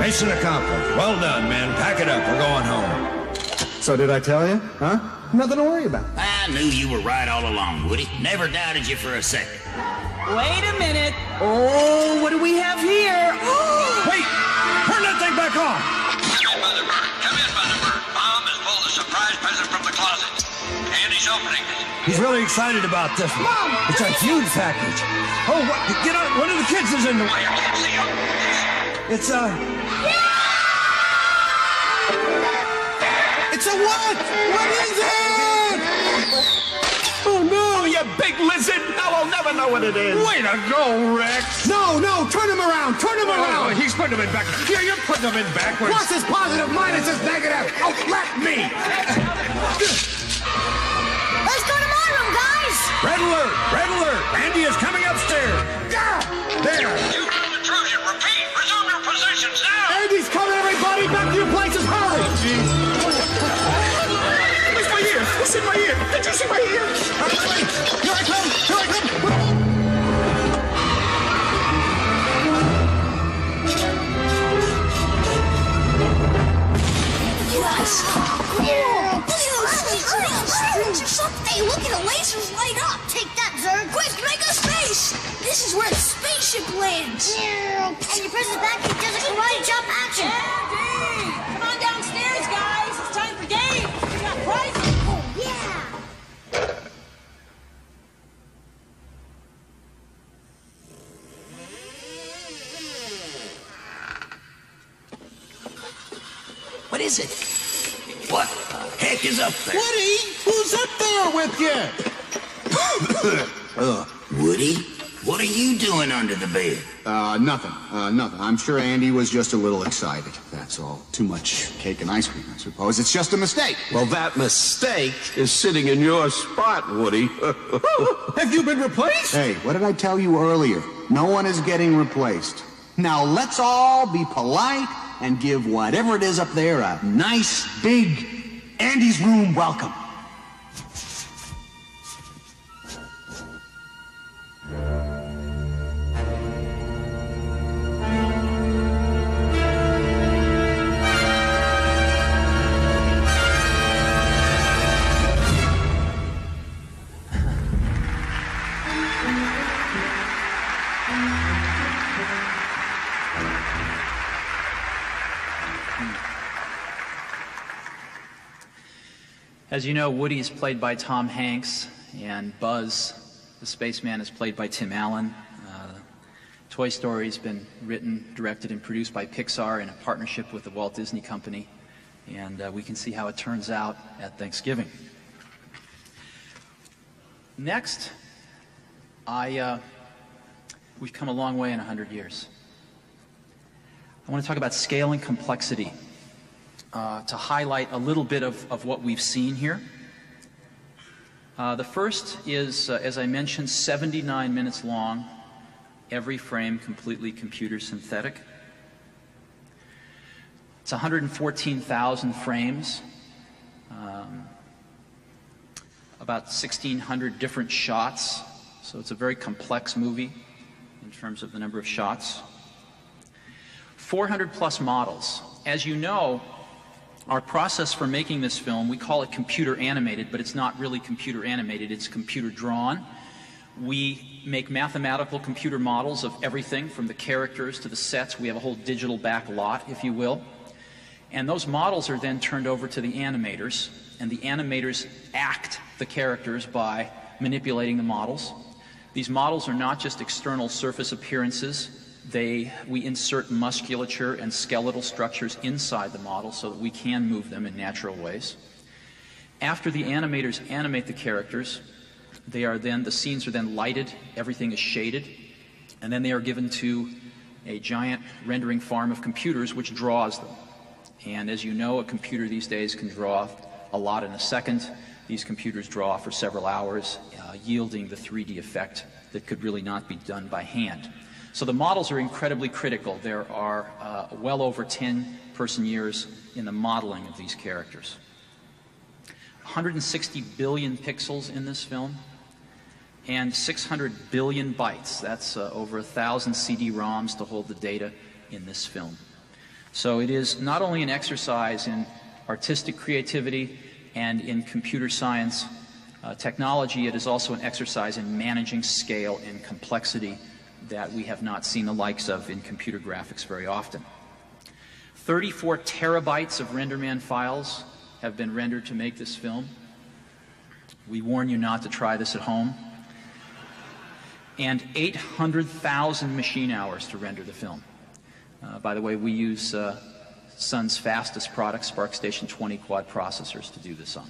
Mission accomplished. Well done, men. Pack it up. We're going home. So did I tell you? Huh? Nothing to worry about. I knew you were right all along, Woody. Never doubted you for a second. Wait a minute. Oh, what do we have here? Wait! Turn that thing back on! Come in, Mother Bird. Come in, Mother Bird. Mom has pulled a surprise present from the closet. Andy's opening it. He's really excited about this one. Mom! It's a huge package. Oh, what? Get on. One of the kids is in the... Oh, you can't see him. It's a... It's a what? What is it? Oh, no, you big lizard! Now I'll never know what it is. Way to go, Rex! No, turn him around. Turn him Oh, around. he's putting him in back. Yeah, you're putting him in backwards. Plus is positive, minus is negative. Oh, let me. Let's go to my room, guys! Red alert! Red alert! Andy is coming upstairs. There. Neutron intrusion. Repeat. Resume your positions now. Andy's coming, everybody. Back to your places. Hurry. It's my ear. It's in my ear. Did you see my ear? Here I come. Here I come. Hey, look at the lasers light up! Take that, Zerg! Quick, make a space! This is where the spaceship lands! And your presence back does a karate chop action! Andy! Come on downstairs, guys! It's time for games! We got prizes! Oh, yeah! What is it? What the heck is up there? Woody, who's up there with you? Woody? What are you doing under the bed? Nothing. I'm sure Andy was just a little excited. That's all. Too much cake and ice cream, I suppose. It's just a mistake. Well, that mistake is sitting in your spot, Woody. Have you been replaced? Hey, what did I tell you earlier? No one is getting replaced. Now let's all be polite and give whatever it is up there a nice, big Andy's room welcome. As you know, Woody is played by Tom Hanks, and Buzz, the spaceman, is played by Tim Allen. Toy Story has been written, directed, and produced by Pixar in a partnership with the Walt Disney Company, and we can see how it turns out at Thanksgiving. Next, we've come a long way in 100 years. I want to talk about scale and complexity. To highlight a little bit of what we've seen here. The first is, as I mentioned, 79 minutes long, every frame completely computer synthetic. It's 114,000 frames, about 1,600 different shots, so it's a very complex movie in terms of the number of shots. 400 plus models. As you know, our process for making this film, we call it computer animated, but it's not really computer animated, it's computer drawn. We make mathematical computer models of everything from the characters to the sets. We have a whole digital back lot, if you will. And those models are then turned over to the animators, and the animators act the characters by manipulating the models. These models are not just external surface appearances. We insert musculature and skeletal structures inside the model so that we can move them in natural ways. After the animators animate the characters, the scenes are then lighted, everything is shaded, and then they are given to a giant rendering farm of computers which draws them. And as you know, a computer these days can draw a lot in a second. These computers draw for several hours, yielding the 3D effect that could really not be done by hand. So the models are incredibly critical. There are well over 10 person-years in the modeling of these characters. 160 billion pixels in this film, and 600 billion bytes. That's over 1,000 CD-ROMs to hold the data in this film. So it is not only an exercise in artistic creativity and in computer science technology, it is also an exercise in managing scale and complexity that we have not seen the likes of in computer graphics very often. 34 terabytes of RenderMan files have been rendered to make this film. We warn you not to try this at home. And 800,000 machine hours to render the film. By the way, we use Sun's fastest product, SparkStation 20 quad processors, to do this on.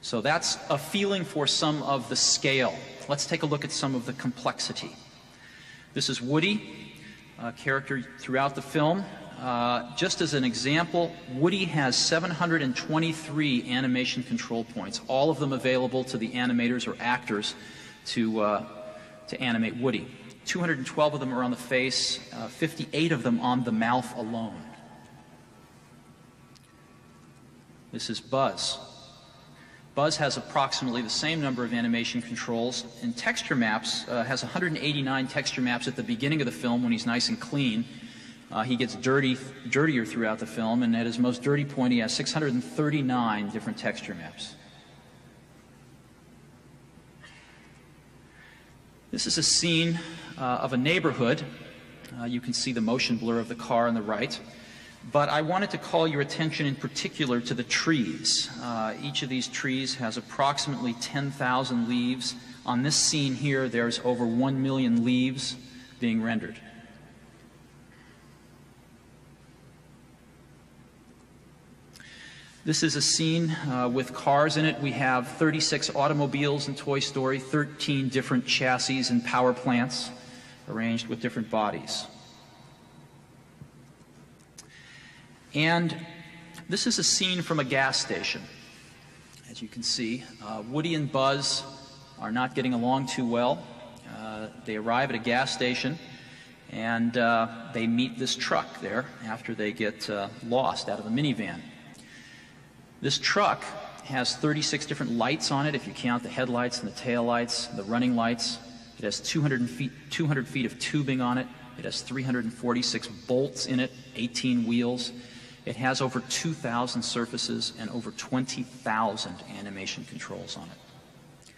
So that's a feeling for some of the scale. Let's take a look at some of the complexity. This is Woody, a character throughout the film. Just as an example, Woody has 723 animation control points, all of them available to the animators or actors to animate Woody. 212 of them are on the face, 58 of them on the mouth alone. This is Buzz. Buzz has approximately the same number of animation controls. In texture maps, has 189 texture maps at the beginning of the film when he's nice and clean. He gets dirtier throughout the film, and at his most dirty point he has 639 different texture maps. This is a scene of a neighborhood. You can see the motion blur of the car on the right. But I wanted to call your attention in particular to the trees. Each of these trees has approximately 10,000 leaves. On this scene here, there's over 1 million leaves being rendered. This is a scene with cars in it. We have 36 automobiles in Toy Story, 13 different chassis and power plants arranged with different bodies. And this is a scene from a gas station. As you can see, Woody and Buzz are not getting along too well. They arrive at a gas station and they meet this truck there after they get lost out of the minivan. This truck has 36 different lights on it, if you count the headlights and the taillights, the running lights. It has 200 feet of tubing on it. It has 346 bolts in it, 18 wheels. It has over 2,000 surfaces and over 20,000 animation controls on it.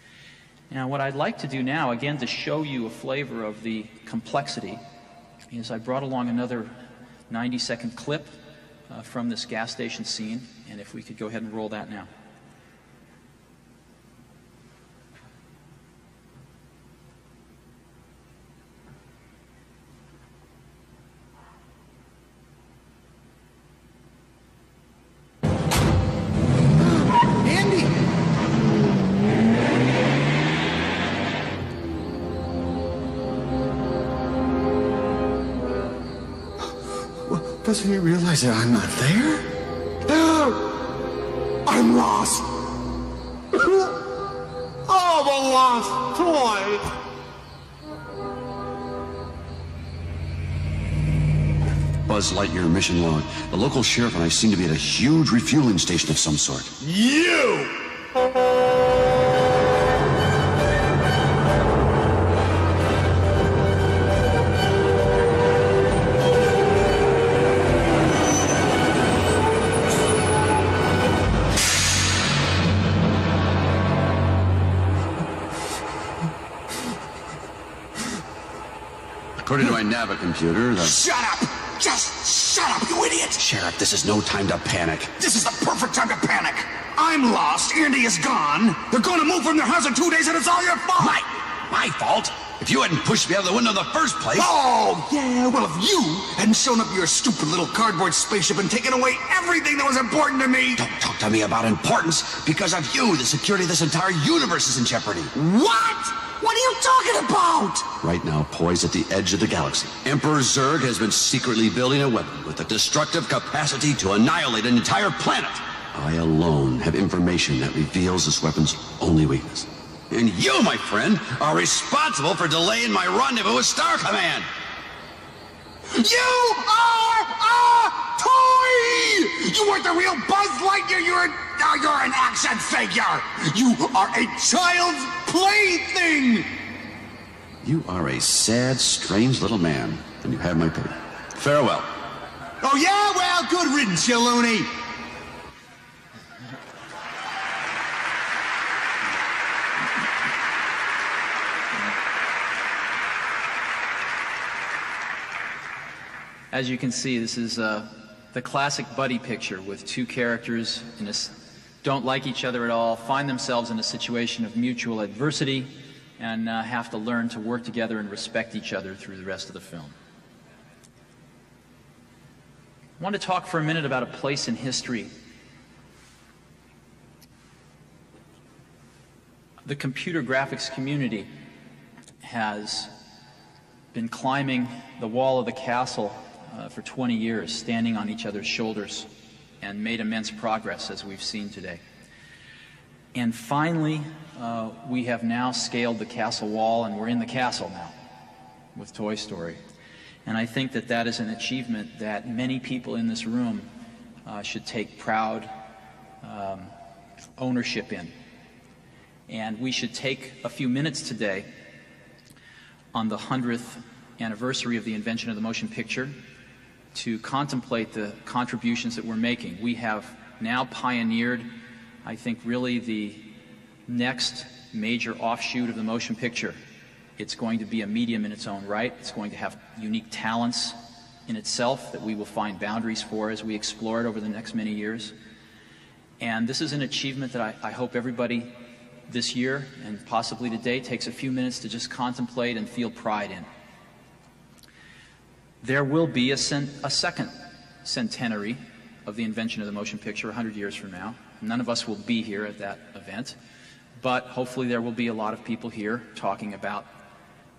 Now, what I'd like to do now, again, to show you a flavor of the complexity, is I brought along another 90-second clip from this gas station scene, and if we could go ahead and roll that now. Doesn't he realize that I'm not there? I'm lost. Oh, the lost toy. Buzz Lightyear mission log. The local sheriff and I seem to be at a huge refueling station of some sort. You! According to my Nava computer, the... Shut up! Just shut up, you idiot! Sheriff, this is no time to panic. This is the perfect time to panic. I'm lost, Andy is gone. They're going to move from their house in 2 days and it's all your fault! My fault? If you hadn't pushed me out of the window in the first place... Oh, yeah, well, if you hadn't shown up your stupid little cardboard spaceship and taken away everything that was important to me... Don't talk to me about importance. Because of you, the security of this entire universe is in jeopardy. What? What are you talking about? Right now, poised at the edge of the galaxy, Emperor Zurg has been secretly building a weapon with the destructive capacity to annihilate an entire planet. I alone have information that reveals this weapon's only weakness. And you, my friend, are responsible for delaying my rendezvous with Star Command. You are a toy! You weren't the real Buzz Lightyear, you're an action figure! You are a child's plaything! You are a sad, strange little man, and you have my pity. Farewell. Oh, yeah? Well, good riddance, you loony. As you can see, this is the classic buddy picture with two characters don't like each other at all, find themselves in a situation of mutual adversity, and have to learn to work together and respect each other through the rest of the film. I want to talk for a minute about a place in history. The computer graphics community has been climbing the wall of the castle for 20 years, standing on each other's shoulders, and made immense progress, as we've seen today. And finally, we have now scaled the castle wall, and we're in the castle now with Toy Story. And I think that that is an achievement that many people in this room should take proud ownership in. And we should take a few minutes today on the 100th anniversary of the invention of the motion picture to contemplate the contributions that we're making. We have now pioneered, I think, really the next major offshoot of the motion picture. It's going to be a medium in its own right. It's going to have unique talents in itself that we will find boundaries for as we explore it over the next many years. And this is an achievement that I hope everybody this year and possibly today takes a few minutes to just contemplate and feel pride in. There will be a second centenary of the invention of the motion picture 100 years from now. None of us will be here at that event, but hopefully there will be a lot of people here talking about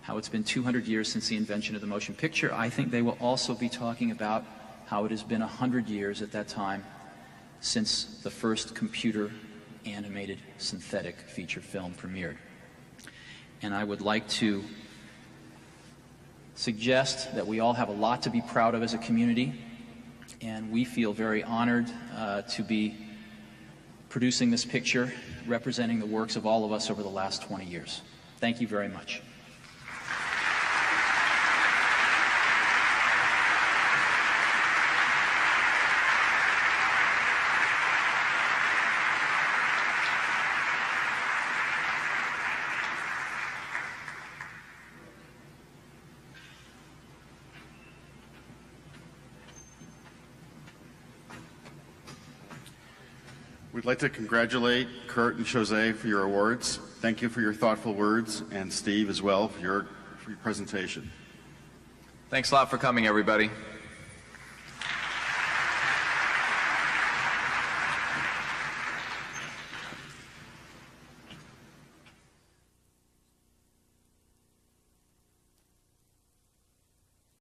how it's been 200 years since the invention of the motion picture. I think they will also be talking about how it has been 100 years at that time since the first computer-animated synthetic feature film premiered. And I would like to suggest that we all have a lot to be proud of as a community, and we feel very honored to be producing this picture representing the works of all of us over the last 20 years. Thank you very much. We'd like to congratulate Kurt and Jose for your awards. Thank you for your thoughtful words, and Steve as well for your presentation. Thanks a lot for coming, everybody.